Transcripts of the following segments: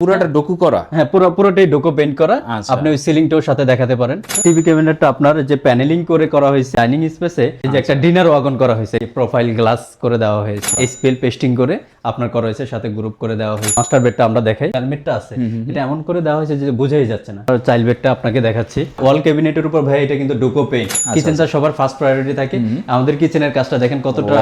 পুরোটা ডোকু করা। হ্যাঁ, পুরোটাই ডোকো পেইন্ট করা। আপনি ওই সিলিংটাও সাথে দেখাতে পারেন। টিভি ক্যাবিনেটটা আপনার যে প্যানেলিং করে করা হয়েছে ডাইনিং স্পেসে, এই যে একটা ডিনার ওয়াগন করা হয়েছে, প্রোফাইল গ্লাস করে দেওয়া হয়েছে, এসপিএল পেস্টিং করে আপনার করা হয়েছে, সাথে গ্রুপ করে দেওয়া হয়েছে। মাস্টার বেডটা আমরা দেখাই, হেলমেটটা আছে, এটা এমন করে দেওয়া হয়েছে যে বোঝাই যাচ্ছে না। আর চাইল্ড বেডটা আপনাকে দেখাচ্ছি, ওয়াল ক্যাবিনেটের উপর ভাই এটা কিন্তু ডোকো পেইন্ট। কিচেনটা সবার ফার্স্ট প্রায়োরিটি থাকে। আমাদের কিচেনের কাজটা দেখেন কতটা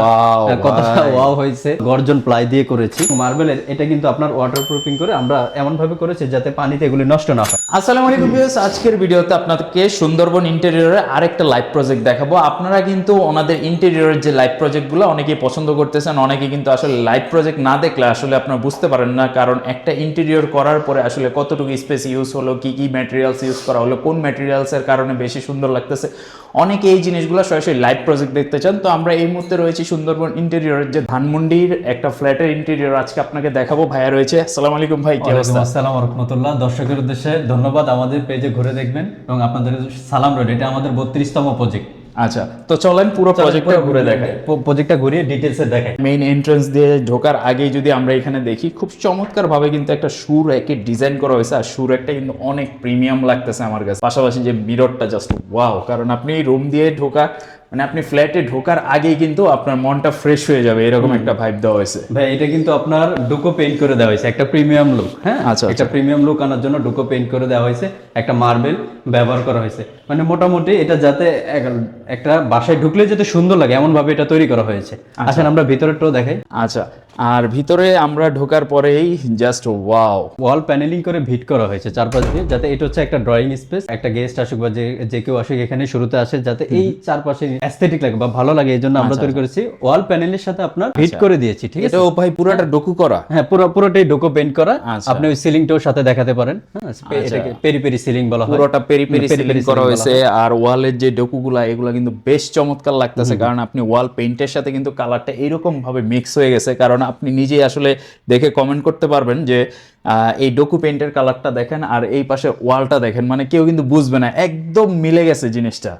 ওয়াও হয়েছে, গর্জন প্লাই দিয়ে করেছি। মার্বেলের এটা কিন্তু আপনার ওয়াটারপ্রুফিং করে আমরা এমন ভাবে করেছি যাতে পানিতে এগুলি নষ্ট না হয়। আসসালামু আলাইকুম ভিউয়ার্স, আজকের ভিডিওতে আপনাদেরকে সুন্দরবন ইন্টেরিয়রের আরেকটা লাইভ প্রজেক্ট দেখাবো। আপনারা কিন্তু ওনাদের ইন্টেরিয়রের যে লাইভ প্রজেক্টগুলো অনেকেই পছন্দ করতেছেন, অনেকে কিন্তু আসলে লাইভ প্রজেক্ট না দেখলে আসলে আপনারা বুঝতে পারেন না, কারণ একটা ইন্টেরিয়র করার পরে আসলে কতটুকু স্পেস ইউজ হলো, কি কি ম্যাটেরিয়ালস ইউজ করা হলো, কোন ম্যাটেরিয়ালসের কারণে বেশি সুন্দর লাগতেছে, অনেকে এই জিনিসগুলো সরাসরি লাইভ প্রজেক্ট দেখতে চান। তো আমরা এই মুহূর্তে রয়েছি সুন্দরবন ইন্টেরিয়রের যে ধানমন্ডির একটা ফ্ল্যাটের ইন্টেরিয়র আজকে আপনাকে দেখাবো। ভাইয়া রয়েছে। আসসালামু আলাইকুম ভাই, কি অবস্থা? আসসালামু আলাইকুম রাহমাতুল্লাহ। দর্শকের উদ্দেশ্যে ধন্যবাদ, আমাদের পেজে ঘুরে দেখবেন এবং আপনাদের সালাম রইল। এটা আমাদের 32তম প্রজেক্ট। আচ্ছা, তো চলেন পুরো প্রজেক্টটা ঘুরে দেখাই। প্রজেক্টটা ঘুরিয়ে ডিটেইলসে দেখাই। মেইন এন্ট্রান্স দিয়ে ঢোকার আগেই যদি আমরা এখানে দেখি, খুব চমৎকার ভাবে কিন্তু একটা শু র্যাকে ডিজাইন করা হয়েছে। আর শু র্যাকটা কিন্তু অনেক প্রিমিয়াম লাগতেছে আমার কাছে। পাশাপাশি যে মিররটা জাস্ট ওয়াও, কারণ আপনি রুম দিয়ে ঢোকা মানে আপনি ফ্ল্যাটে ঢোকার আগেই কিন্তু আপনার মনটা ফ্রেশ হয়ে যাবে, এরকম একটা ভাইব দেওয়া হয়েছে। ভাই এটা কিন্তু আপনার ডুকো পেইন্ট করে দেওয়া হয়েছে, একটা প্রিমিয়াম লুক। হ্যাঁ, আচ্ছা, একটা প্রিমিয়াম লুক আনার জন্য ডুকো পেইন্ট করে দেওয়া হয়েছে, একটা মার্বেল ব্যবহার করা হয়েছে। মানে মোটামুটি এটা যাতে একটা বাসায় ঢুকলে যাতে সুন্দর লাগে এমন ভাবে এটা তৈরি করা হয়েছে। আসেন আমরা ভিতরেরটাও দেখাই। আচ্ছা, আর ভিতরে আমরা ঢোকার পরেই জাস্ট ওয়াও, ওয়াল প্যানেলিং করে ভিট করা হয়েছে চারপাশ দিয়ে, যাতে এটা হচ্ছে একটা ড্রয়িং স্পেস, একটা গেস্ট আসুক বা যে কেউ আসুক এখানে শুরুতে আসে যাতে এই চারপাশে অ্যাস্থেটিক লাগে বা ভালো লাগে, এই জন্য আমরা তৈরি করেছি। ওয়াল প্যানেলের সাথে আপনার ভিট করে দিয়েছি। ঠিক আছে, এটাও ভাই পুরোটা ডোকু করা। হ্যাঁ, পুরোটাই ডোকো পেইন্ট করা। আপনি ওই সিলিংটাও সাথে দেখাতে পারেন। হ্যাঁ, এটাকে পেরি পেরি সিলিং বলা হয়। পুরোটা পেরি পেরি সিলিং করা হয়েছে। আর ওয়ালের যে ডোকুগুলা এগুলা কিন্তু বেশ চমৎকার লাগতেছে, কারণ আপনি ওয়াল পেইন্টের সাথে কিন্তু কালারটা এরকম ভাবে মিক্স হয়ে গেছে। কারণ আপনি নিজেই আসলে দেখে কমেন্ট করতে পারবেন যে এই ডোকু পেইন্টের কালারটা দেখেন আর এই পাশে ওয়ালটা দেখেন, মানে কেউ কিন্তু বুঝবে না, একদম মিলে গেছে জিনিসটা।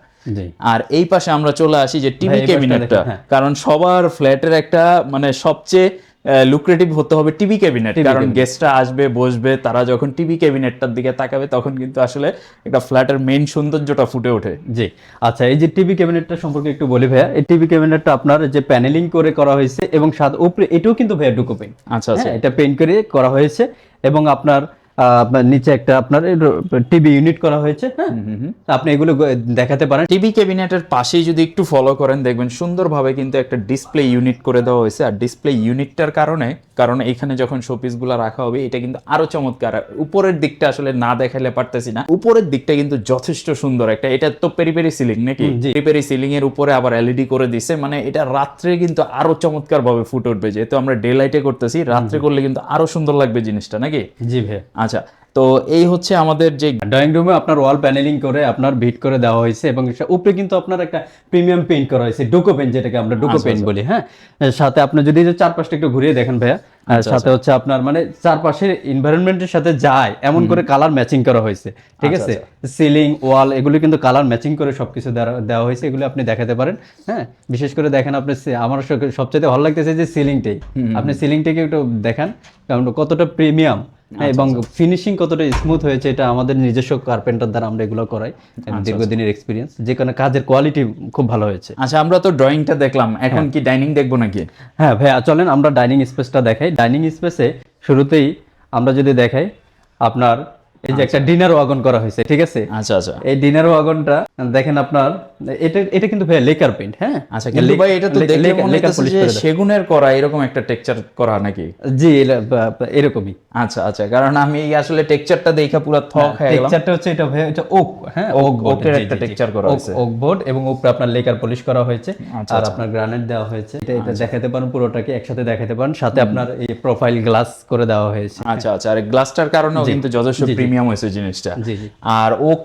আর এই পাশে আমরা চলে আসি যে টিভি ক্যাবিনেটটা, কারণ সবার ফ্ল্যাটের একটা মানে সবচেয়ে লুক্রেটিভ হতে হবে টিভি ক্যাবিনেট, কারণ গেস্টরা আসবে বসবে, তারা যখন টিভি ক্যাবিনেটটার দিকে তাকাবে তখন কিন্তু আসলে একটা ফ্ল্যাটের মেইন সৌন্দর্যটা ফুটে ওঠে। জি, আচ্ছা, এই যে টিভি ক্যাবিনেটটা সম্পর্কে একটু বলি ভাইয়া। এই টিভি ক্যাবিনেটটা আপনার যে প্যানেলিং করে করা হয়েছে এবং সাথে উপরে এটাও কিন্তু ভাইয়া ডুকো পেইন্ট। আচ্ছা আচ্ছা, এটা পেইন্ট করে করা হয়েছে এবং আপনার নিচে একটা আপনার টিভি ইউনিট করা হয়েছে। হ্যাঁ, আপনি এগুলো দেখাতে পারেন। টিভি ক্যাবিনেটের পাশেই যদি একটু ফলো করেন দেখবেন সুন্দরভাবে কিন্তু একটা ডিসপ্লে ইউনিট করে দেওয়া হয়েছে। আর ডিসপ্লে ইউনিটটার কারণ এখানে যখন শোপিসগুলো রাখা হবে এটা কিন্তু আরো চমৎকার। উপরের দিকটা আসলে না দেখালে পারতেছি না, উপরের দিকটা কিন্তু যথেষ্ট সুন্দর একটা। এটা তো পেরি পেরি সিলিং নাকি? পেরি পেরি সিলিং এর উপরে আবার এলইডি করে দিছে, মানে এটা রাত্রে কিন্তু আরো চমৎকার ভাবে ফুটে উঠবে। যেহেতু আমরা ডে লাইটে করতেছি, রাত্রে করলে কিন্তু আরো সুন্দর লাগবে জিনিসটা নাকি? জি ভাই। আচ্ছা, তো এই হচ্ছে আমাদের যে ড্রয়িং রুমে আপনার ওয়াল প্যানেলিং করে আপনার ভিট করে দেওয়া হয়েছে এবং উপরে কিন্তু আপনার একটা প্রিমিয়াম পেইন্ট করা হয়েছে, ডুকো পেইন্ট, যেটাকে আমরা ডুকো পেইন্ট বলি। হ্যাঁ, সাথে আপনি যদি চারপাশটা একটু ঘুরিয়ে দেখেন ভাইয়া, সাথে হচ্ছে আপনার মানে চারপাশের এনভায়রনমেন্টের সাথে যায় এমন করে কালার ম্যাচিং করা হয়েছে। ঠিক আছে, সিলিং ওয়াল এগুলো কিন্তু কালার ম্যাচিং করে সবকিছু দেওয়া হয়েছে, এগুলো আপনি দেখাতে পারেন। হ্যাঁ, বিশেষ করে দেখেন আপনি, আমার সবচেয়ে ভালো লাগতেছে যে সিলিংটাই, আপনি সিলিংটাকে একটু দেখান কারণ কতটা প্রিমিয়াম এবং ফিনিশিং কতটা স্মুথ হয়েছে। এটা আমাদের নিজস্ব কার্পেন্টার দ্বারা আমরা এগুলো করাই, দীর্ঘদিনের এক্সপিরিয়েন্স, যেখানে কাজের কোয়ালিটি খুব ভালো হয়েছে। আচ্ছা, আমরা তো ড্রয়িংটা দেখলাম, এখন কি ডাইনিং দেখবো নাকি? হ্যাঁ ভাইয়া, চলেন আমরা ডাইনিং স্পেসটা দেখাই। ডাইনিং স্পেসে শুরুতেই আমরা যদি দেখাই, আপনার এই যে একটা ডিনার ওয়াগন করা হয়েছে। ঠিক আছে, আচ্ছা আচ্ছা, এই ডিনার ওয়াগনটা দেখেন আপনার, এটা কিন্তু ভাই লেকার পেইন্ট। হ্যাঁ, আচ্ছা, কিন্তু ভাই এটা তো দেখলে মনে হচ্ছে যে সেগুনের করা, এরকম একটা টেক্সচার করা নাকি? জি, এরকমই। আচ্ছা আচ্ছা, কারণ আমি আসলে টেক্সচারটা দেখে পুরো থক হয়ে গেলাম। টেক্সচারটা হচ্ছে এটা ভাই, এটা ওক। হ্যাঁ, ওকের একটা টেক্সচার করা হয়েছে, ওক বোর্ড, এবং উপরে আপনার লেকার পলিশ করা হয়েছে আর আপনার গ্রানাইট দেওয়া হয়েছে। এটা দেখাতে পারেন, পুরোটাকে একসাথে দেখাতে পারেন, সাথে আপনার এই প্রোফাইল গ্লাস করে দেওয়া হয়েছে। আচ্ছা আচ্ছা, আর গ্লাসটার কারণেও কিন্তু যথেষ্ট প্রিমিয়াম হয়েছে জিনিসটা। আর ওক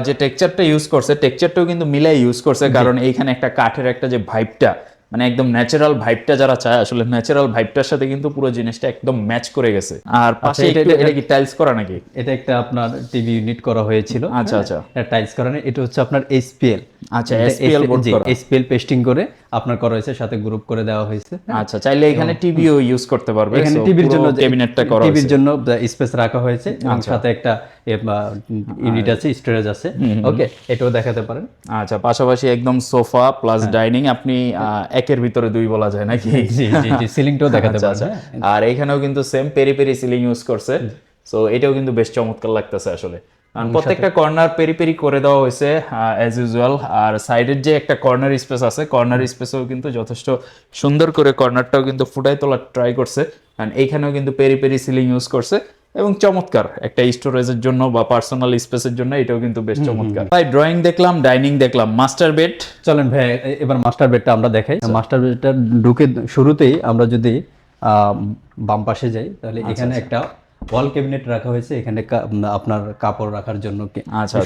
যে টেক্সচারটা ইউজ করছে, টেক্সচারটাও কিন্তু মিলাই ইউজ করছে, কারণ এইখানে একটা কাঠের একটা যে ভাইবটা, মানে একদম ন্যাচারাল ভাইবটা যারা চায়, আসলে ন্যাচারাল ভাইবটার সাথে কিন্তু পুরো জিনিসটা একদম ম্যাচ করে গেছে। আর পাশে এটা কি টাইলস করা নাকি? এটা একটা আপনার টিভি ইউনিট করা হয়েছিল। আচ্ছা আচ্ছা, এটা টাইলস করা না, এটা হচ্ছে আপনার এসপিএল। আচ্ছা, এসপিএল বোর্ড করা, এসপিএল পেস্টিং করে আপনার করা হয়েছে, সাথে গ্রুপ করে দেওয়া হয়েছে। আচ্ছা, চাইলে এখানে টিভিও ইউজ করতে পারবে। এখানে So, টিভির পুরো জন্য ক্যাবিনেটটা করা টিভির হয়েছে। জন্য স্পেস রাখা হয়েছে এবং সাথে একটা ইউনিট আছে, স্টোরেজ আছে। ওকে, এটাও দেখাতে পারেন। আচ্ছা, পাশাপাশি একদম সোফা প্লাস ডাইনিং, আপনি একের ভিতরে দুই বলা যায় নাকি? জি জি জি, সিলিংটাও দেখাতে আচ্ছা, পারেন। আচ্ছা। আর এখানেও কিন্তু same peri peri ceiling use করছে। সো এটাও কিন্তু বেশ চমৎকার লাগতেছে আসলে। আর প্রত্যেকটা কর্নার পেরি পেরি করে দেওয়া হয়েছে অ্যাজ ইউজুয়াল। আর সাইডের যে একটা কর্নার স্পেস আছে, কর্নার স্পেসেও কিন্তু যথেষ্ট সুন্দর করে কর্নারটাও কিন্তু ফুটাই তোলার ট্রাই করছে। আর এইখানেও কিন্তু পেরি পেরি সিলিং ইউজ করছে এবং চমৎকার একটা স্টোরেজের জন্য বা পার্সোনাল স্পেসের জন্য এটাও কিন্তু বেশ চমৎকার। ভাই ড্রয়িং দেখলাম, ডাইনিং দেখলাম, মাস্টার বেড। চলেন ভাই এবার মাস্টার বেডটা আমরা দেখাই। মাস্টার বেডটা ঢুকে শুরুতেই আমরা যদি বাম পাশে যাই, তাহলে এখানে একটা ওয়াল ক্যাবিনেট রাখা হয়েছে। এখানে আপনার কাপড় রাখার জন্য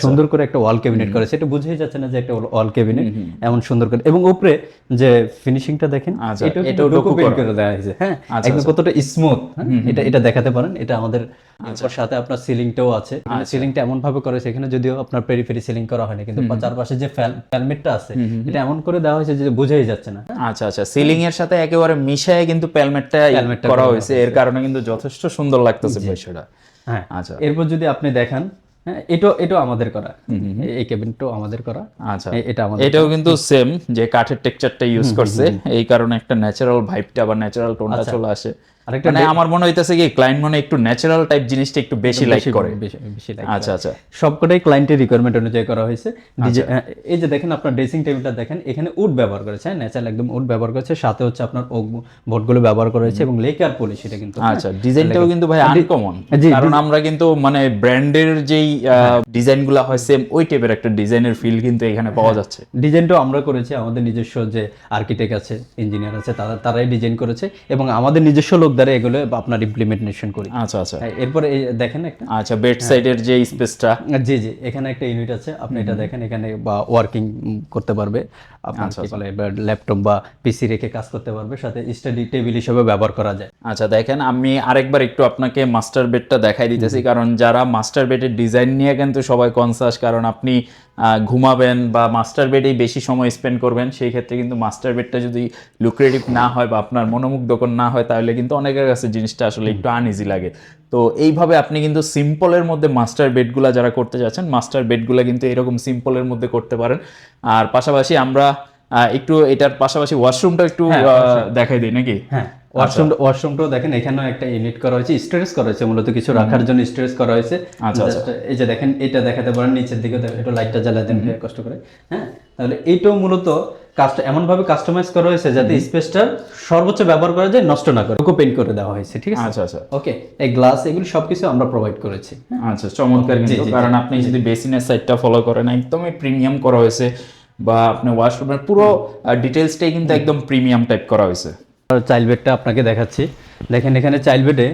সুন্দর করে একটা ওয়াল ক্যাবিনেট করেছে। এটা বুঝেই যাচ্ছে না যে একটা ওয়াল ক্যাবিনেট, এমন সুন্দর করে। এবং উপরে যে ফিনিশিংটা দেখেন, এটাও ডোকো পেইন্ট করে দেওয়া হয়েছে। হ্যাঁ, একদম কতটা স্মুথ, এটা দেখাতে পারেন। এটা আমাদের সাথে আপনার সিলিংটাও আছে। সিলিংটা এমন ভাবে করেছে, এখানে যদিও আপনার পেরি পেরি সিলিং করা হয়নি, কিন্তু চারপাশে যে প্যালমেটটা আছে এটা এমন করে দেওয়া হয়েছে যে বুঝেই যাচ্ছে না। আচ্ছা আচ্ছা, সিলিং এর সাথে একেবারে মিশায় কিন্তু প্যালমেটটা করা হয়েছে, এর কারণে কিন্তু যথেষ্ট সুন্দর লাগতেছে বিষয়টা। হ্যাঁ, আচ্ছা। এরপর যদি আপনি দেখেন, হ্যাঁ, এটাও আমাদের করা, এই ক্যাবিনেটটাও আমাদের করা। আচ্ছা, এটাও কিন্তু সেম যে কাঠের টেক্সচারটা ইউজ করছে, এই কারণে একটা ন্যাচারাল ভাইবটা বা ন্যাচারাল টোনটা চলে আসে। মানে আমার মনে হইতাছে কি ক্লায়েন্ট মনে একটু ন্যাচারাল টাইপ জিনিসটা একটু বেশি লাইক করে। আচ্ছা আচ্ছা, সবকটাই ক্লায়েন্টের রিকোয়ারমেন্ট অনুযায়ী করা হয়েছে। এই যে দেখেন আপনার ড্রেসিং টেবিলটা দেখেন, এখানে উড ব্যবহার করেছে, ন্যাচারাল একদম উড ব্যবহার করেছে। সাথে হচ্ছে আপনার ওক বোর্ডগুলো ব্যবহার করেছে এবং লেকার পলিশ, এটা কিন্তু। আচ্ছা, ডিজাইনটাও কিন্তু ভাই আনকমন, কারণ আমরা কিন্তু মানে ব্র্যান্ডের যেই ডিজাইনগুলো হয় সেম ওই টাইপের একটা ডিজাইনের ফিল কিন্তু এখানে পাওয়া যাচ্ছে। ডিজাইনটাও আমরা করেছি, আমাদের নিজস্ব যে আর্কিটেক্ট আছে, ইঞ্জিনিয়ার আছে, তারাই ডিজাইন করেছে এবং আমাদের নিজস্ব লোক দ্বারা এগুলো আপনার ইমপ্লিমেন্টেশন করি। আচ্ছা আচ্ছা, এরপরে দেখেন একটা, আচ্ছা, বেড সাইডের যে স্পেসটা, জি জি, এখানে একটা ইউনিট আছে। আপনি এটা দেখেন, এখানে বা ওয়ার্কিং করতে পারবে, আপনার কি বলে ল্যাপটপ বা পিসি রেখে কাজ করতে পারবে, সাথে স্টাডি টেবিল হিসেবে ব্যবহার করা যায়। আচ্ছা, দেখেন আমি আরেকবার একটু আপনাকে মাস্টার বেডটা দেখাই দিতেছি, কারণ যারা মাস্টার বেডের ডিজাইন নিয়ে কিন্তু সবাই কনসাস, কারণ আপনি ঘুমাবেন বা মাস্টার বেডেই বেশি সময় স্পেন্ড করবেন, সেই ক্ষেত্রে কিন্তু মাস্টার বেডটা যদি লুক্রেটিভ না হয় বা আপনার মনোমুগ্ধকর না হয়, তাহলে কিন্তু অনেকের কাছে জিনিসটা আসলে একটু আনইজি লাগে। তো এইভাবে আপনি কিন্তু সিম্পলের মধ্যে মাস্টার বেডগুলা যারা করতে যাচ্ছেন, মাস্টার বেডগুলা কিন্তু এরকম সিম্পলের মধ্যে করতে পারেন। আর পাশাপাশি আমরা একটু এটার পাশাপাশি ওয়াশরুমটা একটু দেখাই দিই নাকি? হ্যাঁ, ওয়াশরুমটাও দেখেন, এখানেও একটা ইউনিট করা হয়েছে, স্টোরেজ করা হয়েছে, মূলত কিছু রাখার জন্য স্টোরেজ করা হয়েছে। আচ্ছা, এই যে দেখেন, এটা দেখাতে পারেন, নিচের দিকে একটু লাইটটা জ্বালা দেন কষ্ট করে। হ্যাঁ, তাহলে এইটাও মূলত এমন ভাবে কাস্টমাইজ করা হয়েছে যাতে স্পেসটা সর্বোচ্চ ব্যবহার করা যায়, নষ্ট না করে ডোকো পেইন্ট করে দেওয়া হয়েছে। ঠিক আছে, আচ্ছা আচ্ছা, ওকে। এই গ্লাস এগুলো সবকিছু আমরা প্রোভাইড করেছি। আচ্ছা, চমৎকার কিন্তু, কারণ আপনি যদি বেসিনের সাইডটা ফলো করেন, একদমই প্রিমিয়াম করা হয়েছে, বা আপনি ওয়াশরুমের পুরো ডিটেলসটাই কিন্তু একদম প্রিমিয়াম টাইপ করা হয়েছে। চাইল্ড বেডটা আপনাকে দেখাচ্ছি। দেখেন, এখানে চাইল্ড বেডে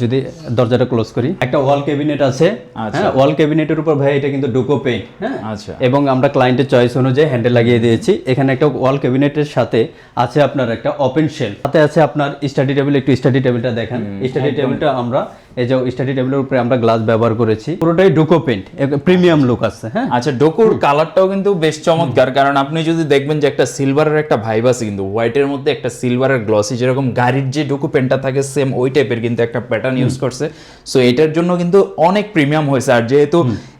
যদি দরজাটা ক্লোজ করি, একটা ওয়াল ক্যাবিনেট আছে। হ্যাঁ, ওয়াল ক্যাবিনেটের উপর ভাই এটা কিন্তু ডোকো পেইন্ট। হ্যাঁ, আচ্ছা, এবং আমরা ক্লায়েন্টের চয়েস অনুযায়ী হ্যান্ডেল লাগিয়ে দিয়েছি। এখানে একটা ওয়াল ক্যাবিনেটের সাথে আছে আপনার একটা ওপেন শেলফ, সাথে আছে আপনার স্টাডি টেবিল। একটু স্টাডি টেবিলটা দেখেন। স্টাডি টেবিলটা আমরা এই যে স্টাডি টেবিলের উপরে আমরা গ্লাস ব্যবহার করেছি, পুরোটাই ডোকো পেইন্ট, প্রিমিয়াম লুক আছে। হ্যাঁ, আচ্ছা, ডোকোর কালারটাও কিন্তু বেশ চমৎকার, কারণ আপনি যদি দেখবেন যে একটা সিলভারের একটা ভাইব আছে, কিন্তু হোয়াইটের মধ্যে একটা সিলভারের গ্লসি, যেরকম গাড়ির যে ডোকো পেইন্টটা থাকে সেম ওই টাইপের কিন্তু একটা প্যাটার্ন ইউজ করছে। সো এটার জন্য কিন্তু অনেক প্রিমিয়াম হয়েছে। আর যেহেতু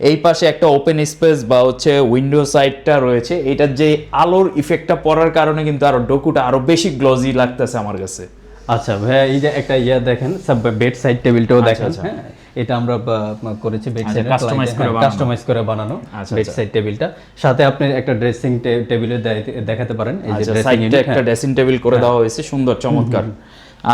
এই পাশে একটা ওপেন স্পেস বা হচ্ছে উইন্ডো সাইডটা রয়েছে, এটার যে আলোর ইফেক্টটা পড়ার কারণে কিন্তু আরো ডোকোটা আরো বেশি গ্লজি লাগতেছে আমার কাছে। আচ্ছা ভাই, এই যে একটা দেখেন, বেড সাইড টেবিলটাও দেখেন। হ্যাঁ, এটা আমরা করেছি বেড সাইড কাস্টমাইজ করে বানানো বেড সাইড টেবিলটা। সাথে আপনি একটা ড্রেসিং টেবিলে দেখাতে পারেন, এই যে সাইডটা একটা ড্রেসিং টেবিল করে দেওয়া হয়েছে, সুন্দর চমৎকার।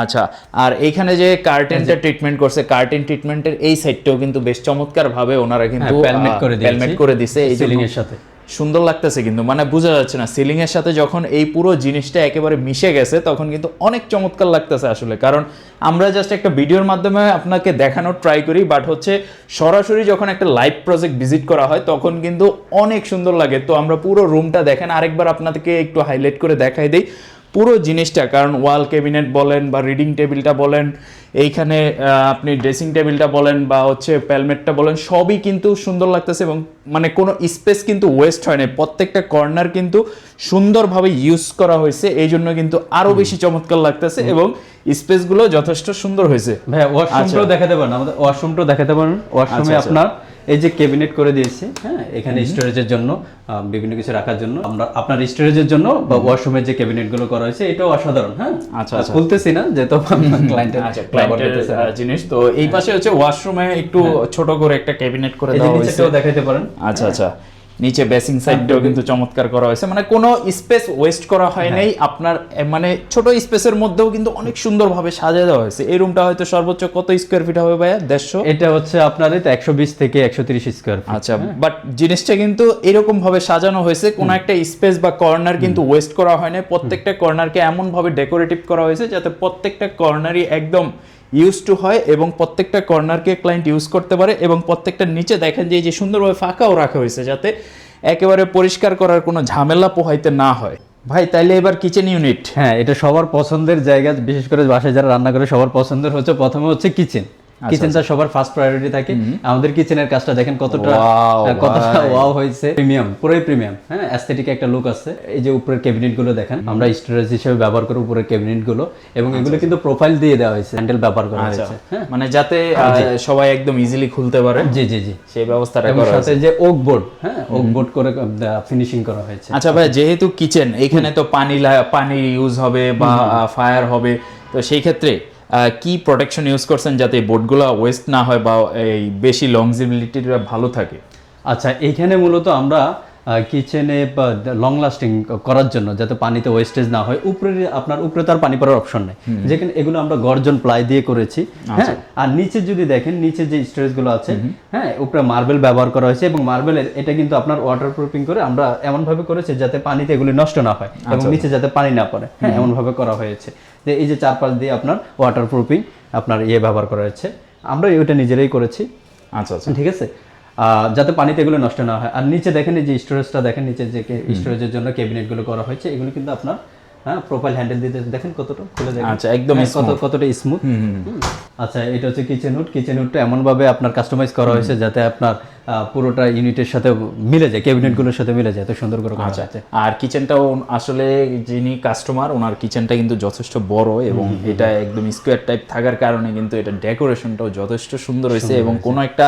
আচ্ছা, আর এইখানে যে কার্টেনটা ট্রিটমেন্ট করছে, কার্টেন ট্রিটমেন্টের এই সাইডটাও কিন্তু বেশ চমৎকার ভাবে ওনারা কিন্তু প্যালমেট করে দিয়েছে, এই সিলিং এর সাথে সুন্দর লাগতেছে। কিন্তু মানে বোঝা যাচ্ছে না, সিলিং এর সাথে যখন এই পুরো জিনিসটা একেবারে মিশে গেছে, তখন কিন্তু অনেক চমৎকার লাগতেছে আসলে। কারণ আমরা জাস্ট একটা ভিডিওর মাধ্যমে আপনাকে দেখানোর ট্রাই করি, বাট হচ্ছে সরাসরি যখন একটা লাইভ প্রজেক্ট ভিজিট করা হয় তখন কিন্তু অনেক সুন্দর লাগে। তো আমরা পুরো রুমটা দেখেন, আরেকবার আপনাদেরকে একটু হাইলাইট করে দেখাই দিই। পুরো জিনিসটা, কারণ ওয়াল ক্যাবিনেট বলেন বা রিডিং টেবিলটা বলেন, এইখানে আপনি ড্রেসিং টেবিলটা বলেন বা হচ্ছে প্যালমেটটা বলেন, সবই কিন্তু সুন্দর লাগতেছে এবং মানে কোনো স্পেস কিন্তু ওয়েস্ট হয় না, প্রত্যেকটা কর্নার কিন্তু সুন্দরভাবে ইউজ করা হয়েছে, এই জন্য কিন্তু আরো বেশি চমৎকার লাগতেছে এবং স্পেসগুলো যথেষ্ট সুন্দর হয়েছে। ভাই ওয়াশরুমটাও দেখাতে পারেন, আমাদের ওয়াশরুমটাও দেখাতে পারেন। ওয়াশরুমে আপনার এই যে ক্যাবিনেট করে দিয়েছি, হ্যাঁ, এখানে স্টোরেজের জন্য বিভিন্ন কিছু রাখার জন্য আমরা আপনার স্টোরেজের জন্য বা ওয়াশরুমের যে ক্যাবিনেট গুলো করা হয়েছে এটাও অসাধারণ। হ্যাঁ, আচ্ছা খুলতেছি না যেহেতু ক্লায়েন্টের জিনিস। তো এই পাশে হচ্ছে ওয়াশরুমে একটু ছোট করে একটা ক্যাবিনেট করে দেওয়া হয়েছে, নিচেটাও দেখাতে পারেন। আচ্ছা, নিচে বেসিং সাইডটাও কিন্তু চমৎকার করা হয়েছে, মানে কোনো স্পেস ওয়েস্ট করা হয় নাই আপনার, মানে ছোট স্পেসের মধ্যেও কিন্তু অনেক সুন্দরভাবে সাজিয়ে দেওয়া হয়েছে। এই রুমটা হয়তো সর্বোচ্চ কত স্কয়ার ফিট হবে ভাইয়া? 150? এটা হচ্ছে আপনার 120 থেকে 130 স্কয়ার ফিট। আচ্ছা, বাট জিনিসটা কিন্তু এরকম ভাবে সাজানো হয়েছে, কোনো একটা স্পেস বা কর্নার কিন্তু ওয়েস্ট করা হয় না, প্রত্যেকটা কর্নারকে এমন ভাবে ডেকোরেটিভ করা হয়েছে যাতে প্রত্যেকটা কর্নারই একদম ইউজ টু হয় এবং প্রত্যেকটা কর্নারকে ক্লায়েন্ট ইউজ করতে পারে এবং প্রত্যেকটা নিচে দেখেন যে এই যে সুন্দরভাবে ফাঁকাও রাখা হয়েছে যাতে একেবারে পরিষ্কার করার কোনো ঝামেলা পোহাইতে না হয়। ভাই তাইলে এবার কিচেন ইউনিট। হ্যাঁ, এটা সবার পছন্দের জায়গা, বিশেষ করে বাসায় যারা রান্না করে সবার পছন্দের হচ্ছে প্রথমে হচ্ছে কিচেন। কিচেনটা সবার ফার্স্ট প্রায়োরিটি থাকে। আমাদের কিচেনের কাজটা দেখেন কতটা ওয়াও হয়েছে, প্রিমিয়াম, পুরোই প্রিমিয়াম। হ্যাঁ, অ্যাস্থেটিক একটা লুক আছে। এই যে উপরের ক্যাবিনেট গুলো দেখেন, আমরা স্টোরেজ হিসেবে ব্যবহার করি উপরের ক্যাবিনেট গুলো এবং এগুলো কিন্তু প্রোফাইল দিয়ে দেওয়া হয়েছে, হ্যান্ডেল ব্যবহার করা হয়েছে, হ্যাঁ, মানে যাতে সবাই একদম ইজিলি খুলতে পারে। জি, সেই ব্যবস্থাটা করা হয়েছে। সাথে যে ওক বোর্ড, হ্যাঁ, ওক বোর্ড করে ফিনিশিং করা হয়েছে। আচ্ছা ভাই, যেহেতু কিচেন, এখানে তো পানি ইউজ হবে বা ফায়ার হবে, তো সেই ক্ষেত্রে কি প্রোটেকশন ইউজ করছেন যাতে বোর্ডগুলো ওয়েস্ট না হয় বা এই বেশি লংজিবিলিটিটা ভালো থাকে? আচ্ছা, এইখানে মূলত আমরা কিচেনে লং লাস্টিং করার জন্য যাতে পানিতে ওয়েস্টেজ না হয়, উপরে তার পানি পড়ার অপশন নেই, যেখানে এগুলো আমরা গর্জন প্লাই দিয়ে করেছি। হ্যাঁ, আর নিচে যদি দেখেন, নিচে যে স্টোরেজ গুলো আছে, হ্যাঁ, উপরে মার্বেল ব্যবহার করা হয়েছে এবং মার্বেলের এটা কিন্তু আপনার ওয়াটার প্রুফিং করে আমরা এমন ভাবে করেছি যাতে পানিতে এগুলি নষ্ট না হয় এবং নিচে যাতে পানি না পড়ে। হ্যাঁ, এমন ভাবে করা হয়েছে যে এই যে চারপাশ দিয়ে আপনার ওয়াটার প্রুফিং আপনার ব্যবহার করা হয়েছে, আমরা এটা নিজেরাই করেছি। আচ্ছা, ঠিক আছে, যাতে পানিতে এগুলো নষ্ট না হয়। আর নিচে দেখেন এই যে স্টোরেজটা দেখেন, নিচে যে স্টোরেজের জন্য ক্যাবিনেট গুলো করা হয়েছে, এগুলো কিন্তু আপনার, হ্যাঁ, প্রোফাইল হ্যান্ডেল দিতে দেখেন কতটা খুলে দেখেন। আচ্ছা, একদম কতটা স্মুথ। আচ্ছা, এটা হচ্ছে কিচেন হুড এমন ভাবে আপনার কাস্টমাইজ করা হয়েছে যাতে আপনার পুরোটা ইউনিটের সাথে মিলে যায়, ক্যাবিনেট গুলোর সাথে মিলে যায়, এত সুন্দর করে করা হয়েছে। আর কিচেনটাও আসলে যিনি কাস্টমার, ওনার কিচেনটা কিন্তু যথেষ্ট বড় এবং এটা একদম স্কোয়ার টাইপ থাকার কারণে কিন্তু এটা ডেকোরেশনটাও যথেষ্ট সুন্দর হয়েছে এবং কোনো একটা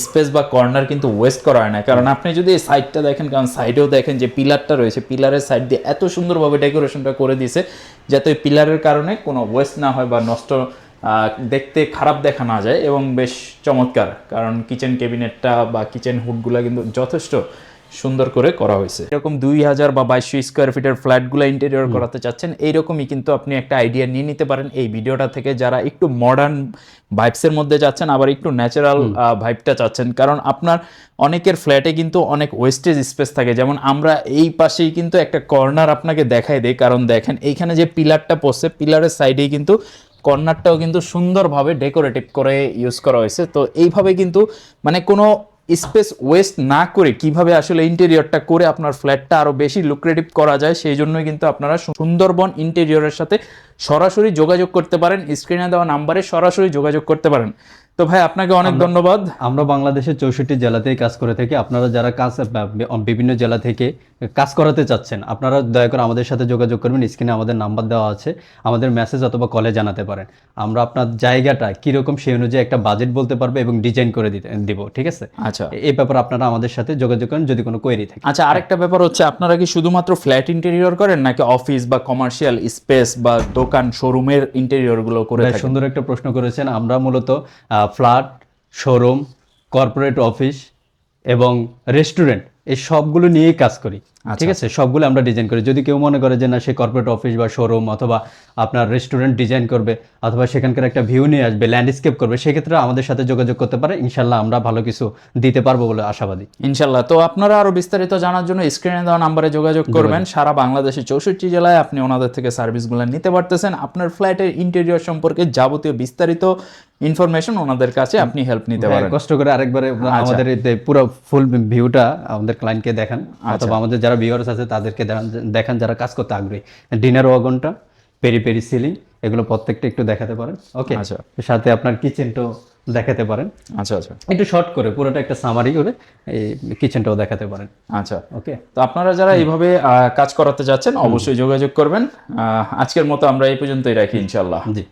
স্পেস বা কর্নার কিন্তু ওয়েস্ট করা হয় না। কারণ আপনি যদি এই সাইডটা দেখেন, কারণ সাইডেও দেখেন যে পিলারটা রয়েছে, পিলারের সাইড দিয়ে এত সুন্দরভাবে ডেকোরেশনটা করে দিয়েছে যাতে ওই পিলারের কারণে কোনো ওয়েস্ট না হয় বা নষ্ট, দেখতে খারাপ দেখা না যায় এবং বেশ চমৎকার। কারণ কিচেন ক্যাবিনেটটা বা কিচেন হুডগুলো কিন্তু যথেষ্ট সুন্দর করে করা হয়েছে। এরকম 2000 বা 2200 স্কোয়ার ফিটের ফ্ল্যাটগুলো ইন্টেরিয়র করাতে চাচ্ছেন, এইরকমই কিন্তু আপনি একটা আইডিয়া নিয়ে নিতে পারেন এই ভিডিওটা থেকে, যারা একটু মডার্ন ভাইবসের মধ্যে যাচ্ছেন আবার একটু ন্যাচারাল ভাইবটা চাচ্ছেন। কারণ আপনার অনেকের ফ্ল্যাটে কিন্তু অনেক ওয়েস্টেজ স্পেস থাকে, যেমন আমরা এই পাশেই কিন্তু একটা কর্নার আপনাকে দেখাই দেই, কারণ দেখেন এইখানে যে পিলারটা পড়ছে, পিলারের সাইডেই কিন্তু কর্নারটাও কিন্তু সুন্দরভাবে ডেকোরেটিভ করে ইউজ করা হয়েছে। তো এইভাবে কিন্তু মানে কোনো স্পেস ওয়েস্ট না করে কিভাবে আসলে ইন্টেরিয়রটা করে আপনার ফ্ল্যাটটা আরো বেশি লুক্রেটিভ করা যায়, সেই জন্যই কিন্তু আপনারা সুন্দরবন ইন্টেরিয়রের সাথে সরাসরি যোগাযোগ করতে পারেন, স্ক্রিনে দেওয়া নাম্বারে সরাসরি যোগাযোগ করতে পারেন। তো ভাই আপনাকে অনেক ধন্যবাদ। আমরা বাংলাদেশের 64 জেলাতেই কাজ করে থাকি। আপনারা যারা বিভিন্ন জেলা থেকে কাজ করাতে চাচ্ছেন, আপনারা দয়া করে আমাদের সাথে যোগাযোগ করবেন, স্ক্রিনে আমাদের নাম্বার দেওয়া আছে, আমাদের মেসেজ অথবা কলে জানাতে পারেন। আমরা আপনার জায়গাটা কিরকম সেই অনুযায়ী একটা বাজেট বলতে পারবো এবং ডিজাইন করে দিব। ঠিক আছে? আচ্ছা, এই ব্যাপারে আপনারা আমাদের সাথে যোগাযোগ করেন যদি কোনো কোয়েরি থাকে। আচ্ছা, আরেকটা ব্যাপার হচ্ছে, আপনারা কি শুধুমাত্র ফ্ল্যাট ইন্টেরিয়র করেন নাকি অফিস বা কমার্শিয়াল স্পেস বা দোকান শোরুমের ইন্টেরিয়র গুলো করে থাকেন? সুন্দর একটা প্রশ্ন করেছেন। আমরা মূলত ফ্ল্যাট, শোরুম, কর্পোরেট অফিস এবং রেস্টুরেন্ট এই সবগুলো নিয়েই কাজ করি। ঠিক আছে, সবগুলো আমরা ডিজাইন করি। যদি কেউ মনে করে যে না, সে কর্পোরেট অফিস বা শোরুম অথবা আপনার রেস্টুরেন্ট ডিজাইন করবে অথবা সেখানকার একটা ভিউ নিয়ে আসবে, ল্যান্ডস্কেপ করবে, সেক্ষেত্রে আমাদের সাথে যোগাযোগ করতে পারে। ইনশাল্লাহ আমরা ভালো কিছু দিতে পারবো বলে আশাবাদী। ইনশাল্লাহ। তো আপনারা আরো বিস্তারিত জানার জন্য স্ক্রিনে দেওয়া নাম্বারে যোগাযোগ করবেন। সারা বাংলাদেশে 64 জেলায় আপনি ওনাদের থেকে সার্ভিসগুলো নিতে পারতেছেন। আপনার ফ্ল্যাটের ইন্টেরিয়র সম্পর্কে যাবতীয় বিস্তারিত ইনফরমেশন ওনাদের কাছে আপনি হেল্প নিতে পারেন। কষ্ট করে আরেকবারে আমাদের পুরো ফুল ভিউটা আমাদের ক্লায়েন্টকে দেখান, অথবা আমাদের যারা যারা ভিউয়ার্স আছে তাদেরকে দেখান যারা কাজ করতে আগ্রহী। ডিনার ওয়াগনটা, পেরি পেরি সিলিং, এগুলো প্রত্যেকটা একটু দেখাতে পারেন। ওকে, আচ্ছা সাথে আপনার কিচেনটাও দেখাতে পারেন, আচ্ছা আচ্ছা একটু শর্ট করে পুরোটা একটা সামারি করে এই কিচেনটাও দেখাতে পারেন। আচ্ছা। ওকে, তো আপনারা যারা এইভাবে কাজ করাতে যাচ্ছেন অবশ্যই যোগাযোগ করবেন। আজকের মতো আমরা এই পর্যন্তই রাখি ইনশাল্লাহ। জি।